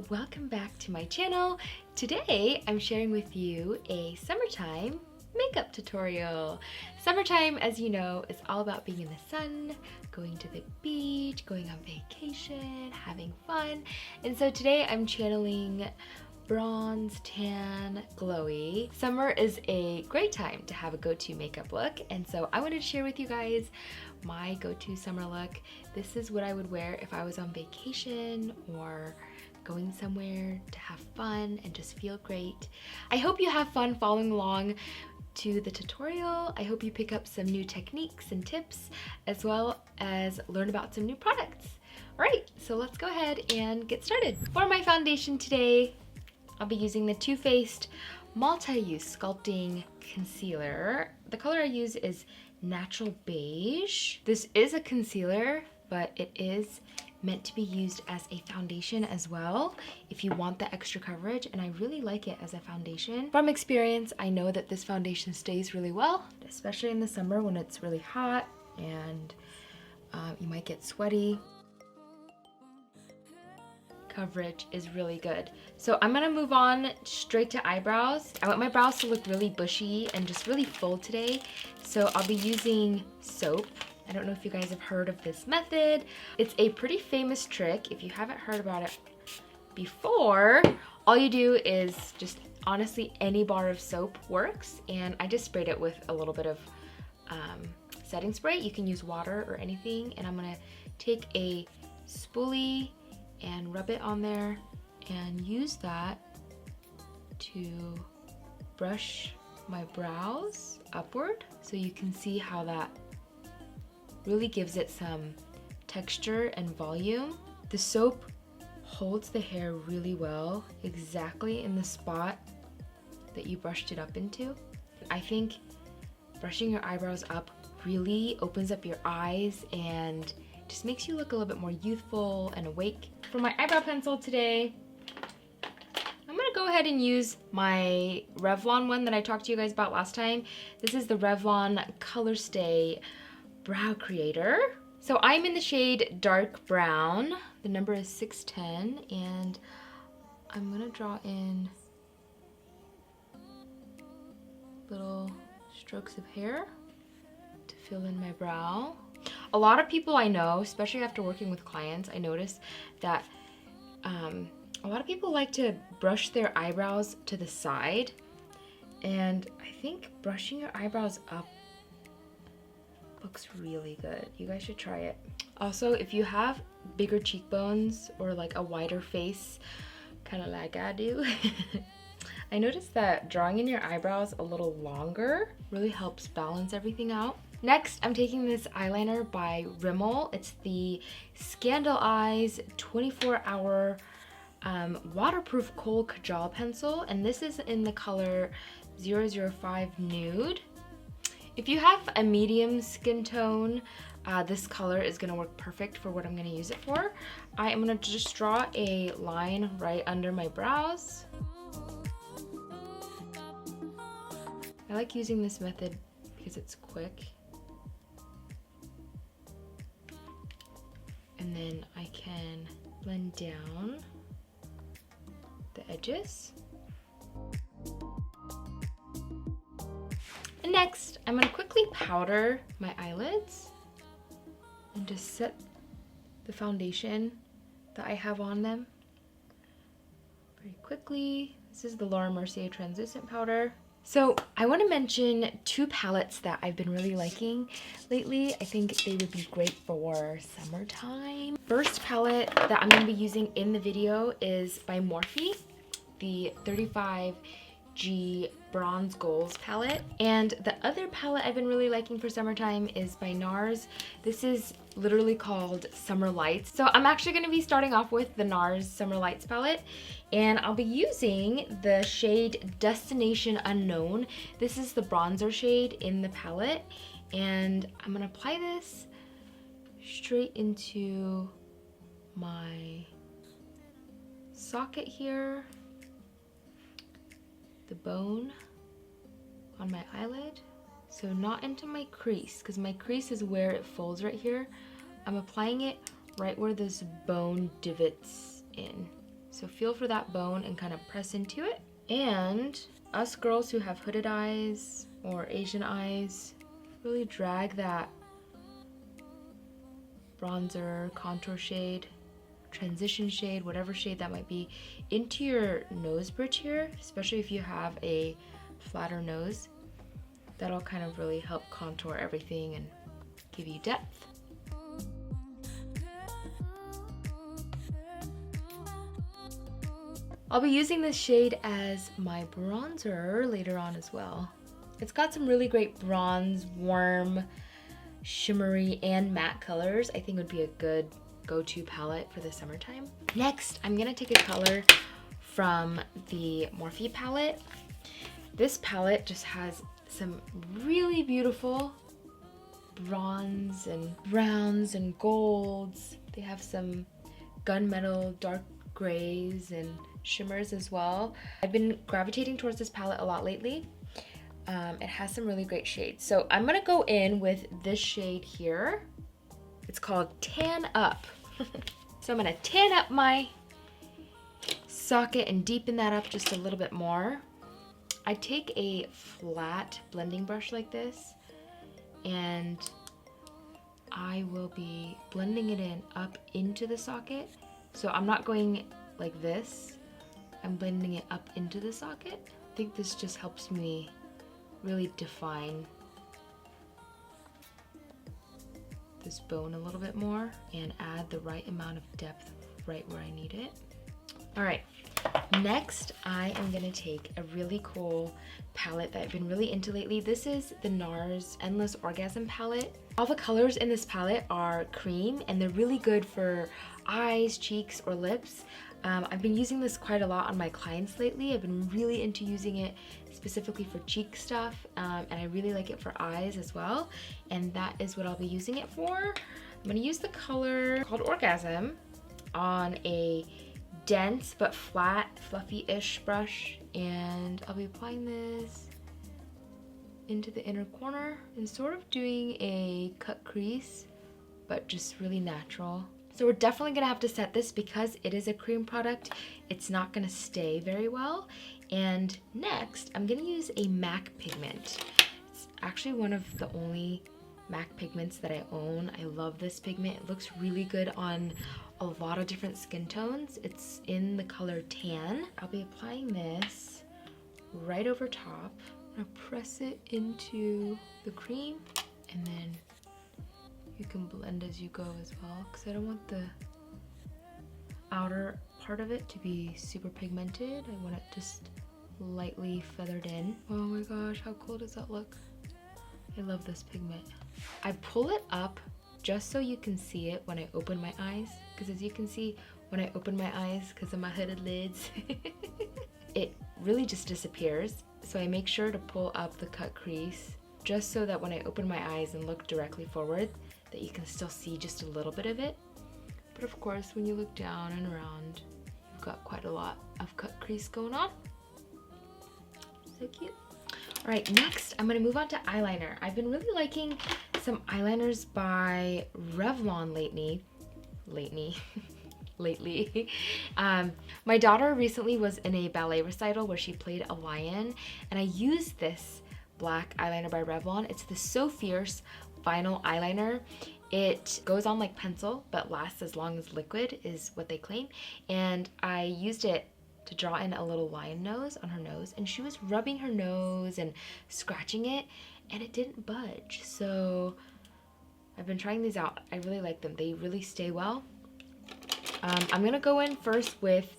welcome back to my channel. Today I'm sharing with you a summertime makeup tutorial. Summertime, as you know, is all about being in the sun, going to the beach, going on vacation, having fun. And so today I'm channeling bronze, tan, glowy. Summer is a great time to have a go-to makeup look, and so I wanted to share with you guys my go-to summer look. This is what I would wear if I was on vacation or going somewhere to have fun and just feel great. I hope you have fun following along to the tutorial. I hope you pick up some new techniques and tips, as well as learn about some new products. All right, so let's go ahead and get started. For my foundation today, I'll be using the Too Faced Multi-Use Sculpting Concealer. The color I use is Natural Beige. This is a concealer, but it is meant to be used as a foundation as well if you want the extra coverage, and I really like it as a foundation. From experience, I know that this foundation stays really well, especially in the summer when it's really hot and you might get sweaty. Coverage is really good. So I'm gonna move on straight to eyebrows. I want my brows to look really bushy and just really full today. So I'll be using soap. I don't know if you guys have heard of this method. It's a pretty famous trick. If you haven't heard about it before, all you do is just, honestly, any bar of soap works. And I just sprayed it with a little bit of setting spray. You can use water or anything. And I'm gonna take a spoolie and rub it on there and use that to brush my brows upward, so you can see how that really gives it some texture and volume. The soap holds the hair really well, exactly in the spot that you brushed it up into. I think brushing your eyebrows up really opens up your eyes and just makes you look a little bit more youthful and awake. For my eyebrow pencil today, I'm gonna go ahead and use my Revlon one that I talked to you guys about last time. This is the Revlon Color Stay Brow Creator. So I'm in the shade Dark Brown. The number is 610, and I'm gonna draw in little strokes of hair to fill in my brow. A lot of people I know, especially after working with clients, I notice that a lot of people like to brush their eyebrows to the side, and I think brushing your eyebrows up looks really good. You guys should try it. Also, if you have bigger cheekbones or like a wider face, kind of like I do, I noticed that drawing in your eyebrows a little longer really helps balance everything out. Next, I'm taking this eyeliner by Rimmel. It's the Scandal Eyes 24-Hour Waterproof Kohl Kajal Pencil, and this is in the color 005 Nude. If you have a medium skin tone, this color is gonna work perfect for what I'm gonna use it for. I am gonna just draw a line right under my brows. I like using this method because it's quick. And then I can blend down the edges. And next, I'm gonna quickly powder my eyelids and just set the foundation that I have on them very quickly. This is the Laura Mercier Translucent Powder. So I want to mention two palettes that I've been really liking lately. I think they would be great for summertime. First palette that I'm going to be using in the video is by Morphe, the 35G Bronze Goals palette. And the other palette I've been really liking for summertime is by NARS. This is literally called Summer Lights. So I'm actually going to be starting off with the NARS Summer Lights palette, and I'll be using the shade Destination Unknown. This is the bronzer shade in the palette, and I'm going to apply this straight into my socket here, the bone on my eyelid. So not into my crease, because my crease is where it folds right here. I'm applying it right where this bone divots in. So feel for that bone and kind of press into it. And us girls who have hooded eyes or Asian eyes, really drag that bronzer, contour shade, transition shade, whatever shade that might be, into your nose bridge here, especially if you have a flatter nose. That'll kind of really help contour everything and give you depth. I'll be using this shade as my bronzer later on as well. It's got some really great bronze, warm, shimmery, and matte colors. I think would be a good go-to palette for the summertime. Next, I'm gonna take a color from the Morphe palette. This palette just has some really beautiful bronze and browns and golds. They have some gunmetal, dark grays, and shimmers as well. I've been gravitating towards this palette a lot lately. It has some really great shades. So I'm gonna go in with this shade here. It's called Tan Up. So I'm gonna tan up my socket and deepen that up just a little bit more. I take a flat blending brush like this and I will be blending it in up into the socket. So I'm not going like this. I'm blending it up into the socket. I think this just helps me really define this bone a little bit more and add the right amount of depth right where I need it. All right, next I am gonna take a really cool palette that I've been really into lately. This is the NARS Endless Orgasm palette. All the colors in this palette are cream and they're really good for eyes, cheeks, or lips. I've been using this quite a lot on my clients lately. I've been really into using it specifically for cheek stuff, and I really like it for eyes as well, and that is what I'll be using it for. I'm gonna use the color called Orgasm on a dense but flat, fluffy-ish brush, and I'll be applying this into the inner corner and sort of doing a cut crease, but just really natural. So we're definitely gonna have to set this because it is a cream product. It's not gonna stay very well. And next, I'm gonna use a MAC pigment. It's actually one of the only MAC pigments that I own. I love this pigment. It looks really good on a lot of different skin tones. It's in the color Tan. I'll be applying this right over top. I'm gonna press it into the cream and then you can blend as you go as well, because I don't want the outer part of it to be super pigmented. I want it just lightly feathered in. Oh my gosh, how cool does that look? I love this pigment. I pull it up just so you can see it when I open my eyes, because as you can see, when I open my eyes, because of my hooded lids, it really just disappears. So I make sure to pull up the cut crease just so that when I open my eyes and look directly forward, that you can still see just a little bit of it. But of course, when you look down and around, you've got quite a lot of cut crease going on. So cute. All right, next I'm gonna move on to eyeliner. I've been really liking some eyeliners by Revlon lately. My daughter recently was in a ballet recital where she played a lion, and I used this black eyeliner by Revlon. It's the So Fierce vinyl eyeliner. It goes on like pencil but lasts as long as liquid is what they claim, and I used it to draw in a little lion nose on her nose, and she was rubbing her nose and scratching it and it didn't budge. So I've been trying these out. I really like them. They really stay well. I'm gonna go in first with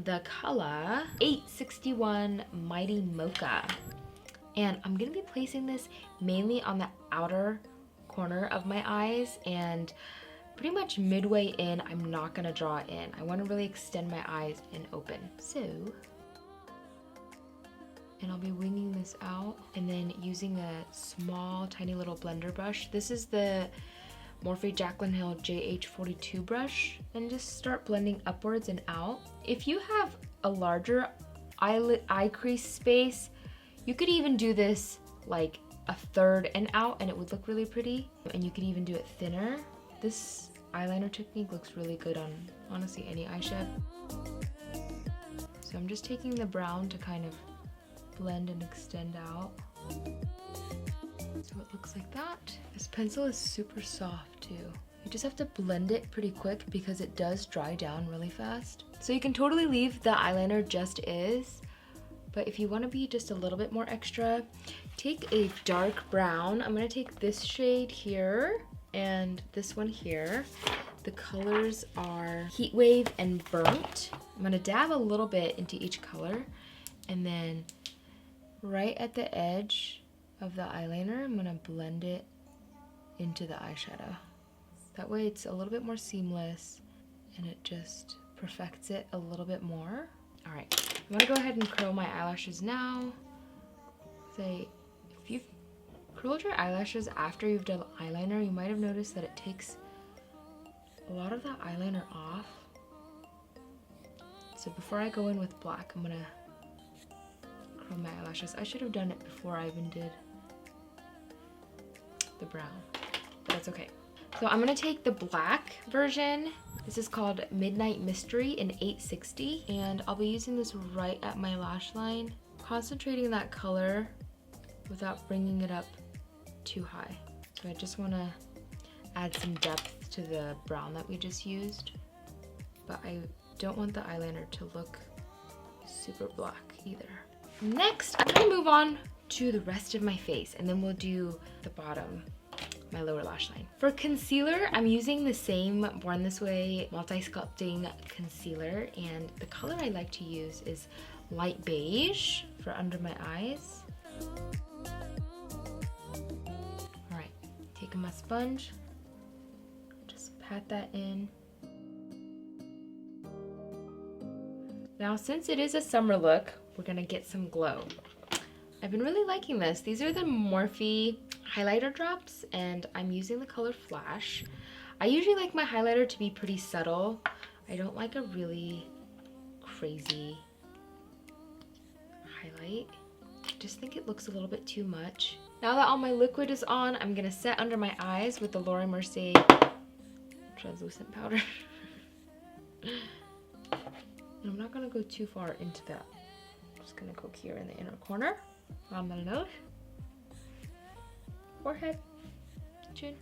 the color 861 Mighty Mocha, and I'm gonna be placing this mainly on the outer corner of my eyes, and pretty much midway in, I'm not gonna draw it in. I wanna really extend my eyes and open. So, and I'll be winging this out and then using a small, tiny little blender brush. This is the Morphe Jaclyn Hill JH42 brush, and just start blending upwards and out. If you have a larger eye crease space, you could even do this like a third and out and it would look really pretty, and you could even do it thinner. This eyeliner technique looks really good on honestly any eyeshadow. So I'm just taking the brown to kind of blend and extend out. So it looks like that. This pencil is super soft too. You just have to blend it pretty quick because it does dry down really fast. So you can totally leave the eyeliner just is, but if you want to be just a little bit more extra, take a dark brown. I'm going to take this shade here and this one here. The colors are Heat Wave and Burnt. I'm going to dab a little bit into each color, and then right at the edge of the eyeliner, I'm going to blend it into the eyeshadow. That way it's a little bit more seamless and it just perfects it a little bit more. All right, I'm gonna go ahead and curl my eyelashes now. If you've curled your eyelashes after you've done eyeliner, you might have noticed that it takes a lot of that eyeliner off. So before I go in with black, I'm gonna curl my eyelashes. I should have done it before I even did the brown, but that's okay. So I'm gonna take the black version. This is called Midnight Mystery in 860, and I'll be using this right at my lash line, concentrating that color without bringing it up too high. So I just wanna add some depth to the brown that we just used, but I don't want the eyeliner to look super black either. Next, I'm gonna move on to the rest of my face, and then we'll do the bottom, my lower lash line. For concealer, I'm using the same Born This Way multi-sculpting concealer, and the color I like to use is light beige for under my eyes. All right, taking my sponge, just pat that in. Now, since it is a summer look, we're gonna get some glow. I've been really liking this. These are the Morphe highlighter drops, and I'm using the color Flash. I usually like my highlighter to be pretty subtle. I don't like a really crazy highlight. I just think it looks a little bit too much. Now that all my liquid is on, I'm gonna set under my eyes with the Laura Mercier translucent powder. And I'm not gonna go too far into that. I'm just gonna go here in the inner corner, on the nose, forehead, chin,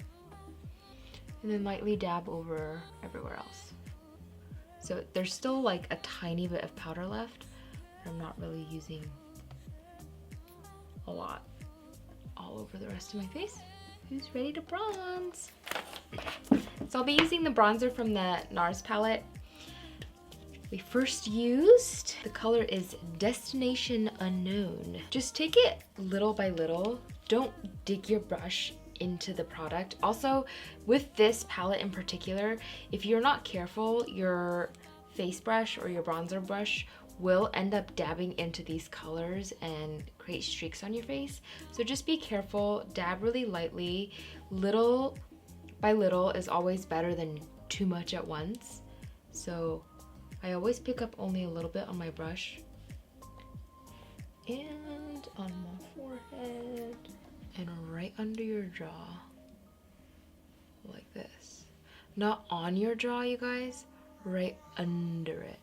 and then lightly dab over everywhere else. So there's still like a tiny bit of powder left, but I'm not really using a lot all over the rest of my face. Who's ready to bronze? So I'll be using the bronzer from the NARS palette. We first used, the color is Destination Unknown. Just take it little by little. Don't dig your brush into the product. Also, with this palette in particular, if you're not careful, your face brush or your bronzer brush will end up dabbing into these colors and create streaks on your face. So just be careful, dab really lightly. Little by little is always better than too much at once. So I always pick up only a little bit on my brush and on my forehead and right under your jaw, like this. Not on your jaw, you guys, right under it.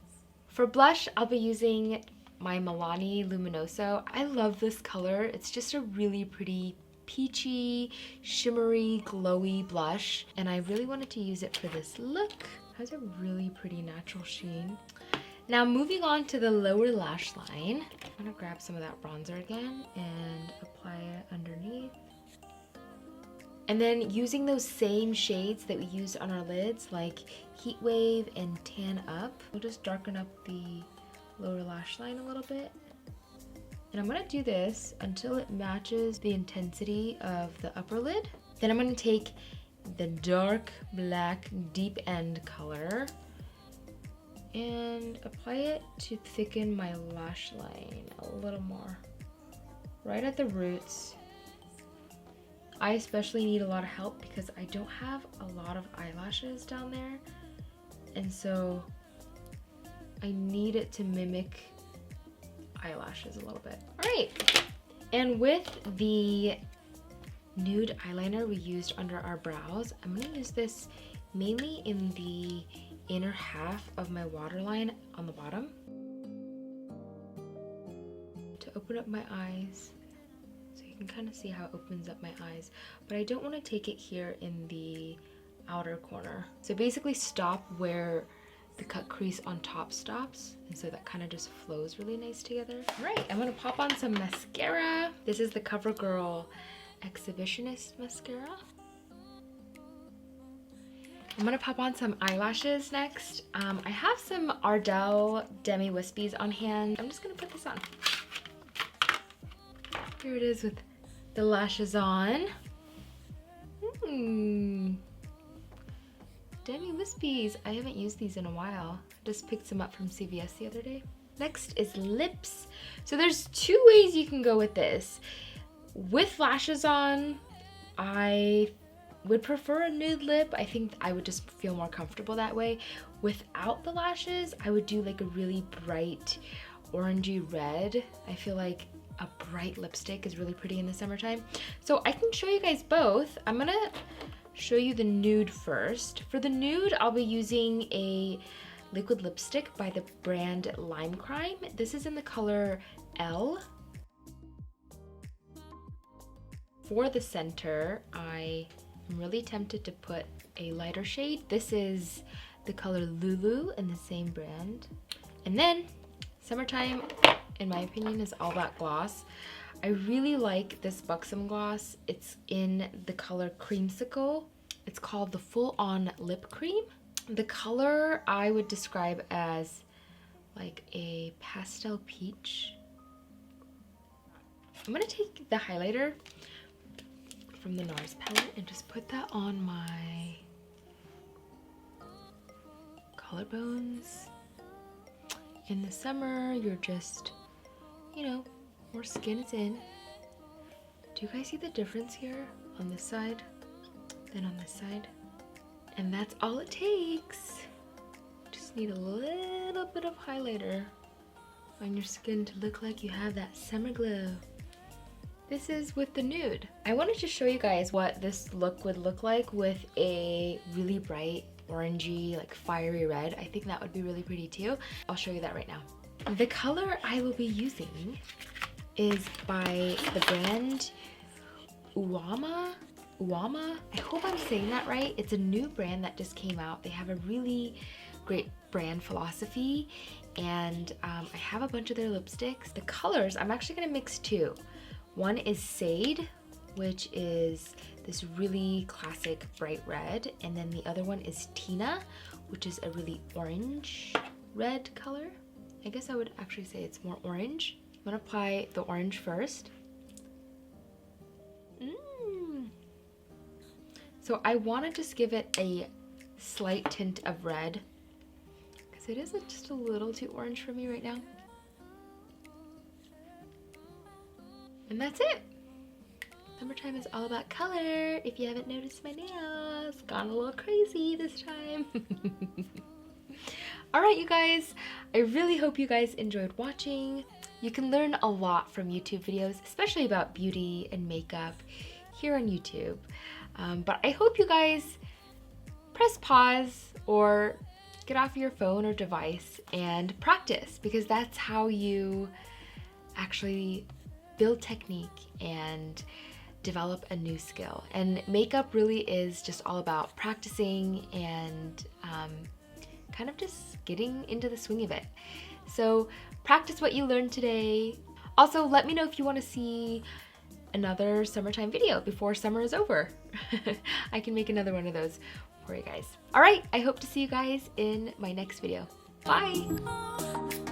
For blush, I'll be using my Milani Luminoso. I love this color. It's just a really pretty peachy, shimmery, glowy blush, and I really wanted to use it for this look. It has a really pretty natural sheen. Now moving on to the lower lash line, I'm gonna grab some of that bronzer again and apply it underneath. And then using those same shades that we used on our lids, like Heat Wave and Tan Up, we'll just darken up the lower lash line a little bit. And I'm gonna do this until it matches the intensity of the upper lid. Then I'm gonna take the dark black deep end color and apply it to thicken my lash line a little more, right at the roots. I especially need a lot of help because I don't have a lot of eyelashes down there, and so I need it to mimic eyelashes a little bit. All right, and with the nude eyeliner we used under our brows, I'm gonna use this mainly in the inner half of my waterline on the bottom. to open up my eyes. So you can kind of see how it opens up my eyes. But I don't want to take it here in the outer corner. So basically stop where the cut crease on top stops, and so that kind of just flows really nice together. All right, I'm gonna pop on some mascara. This is the CoverGirl Exhibitionist mascara. I'm gonna pop on some eyelashes next. I have some Ardell Demi Wispies on hand. I'm just gonna put this on. Here it is with the lashes on. Demi Wispies. I haven't used these in a while. Just picked some up from CVS the other day. Next is lips. So there's two ways you can go with this. With lashes on, I would prefer a nude lip. I think I would just feel more comfortable that way. Without the lashes, I would do like a really bright orangey red. I feel like a bright lipstick is really pretty in the summertime. So I can show you guys both. I'm gonna show you the nude first. For the nude, I'll be using a liquid lipstick by the brand Lime Crime. This is in the color L. For the center, I am really tempted to put a lighter shade. This is the color Lulu in the same brand. And then, summertime, in my opinion, is all about gloss. I really like this Buxom gloss. It's in the color Creamsicle. It's called the Full On Lip Cream. The color I would describe as like a pastel peach. I'm gonna take the highlighter from the NARS palette and just put that on my collarbones. In the summer, you're just, you know, more skin is in. Do you guys see the difference here on this side than on this side? And that's all it takes. Just need a little bit of highlighter on your skin to look like you have that summer glow. This is with the nude. I wanted to show you guys what this look would look like with a really bright orangey, like fiery red. I think that would be really pretty too. I'll show you that right now. The color I will be using is by the brand Uwama. I hope I'm saying that right. It's a new brand that just came out. They have a really great brand philosophy, and I have a bunch of their lipsticks. The colors, I'm actually gonna mix two. One is SADE, which is this really classic bright red, and then the other one is Tina, which is a really orange red color. I guess I would actually say it's more orange. I'm gonna apply the orange first. So I wanna just give it a slight tint of red, because it is just a little too orange for me right now. And that's it. Summertime is all about color. If you haven't noticed my nails, gone a little crazy this time. All right, you guys, I really hope you guys enjoyed watching. You can learn a lot from YouTube videos, especially about beauty and makeup here on YouTube. But I hope you guys press pause or get off your phone or device and practice, because that's how you actually build technique and develop a new skill. And makeup really is just all about practicing and kind of just getting into the swing of it. So practice what you learned today. Also, let me know if you want to see another summertime video before summer is over. I can make another one of those for you guys. All right, I hope to see you guys in my next video. Bye.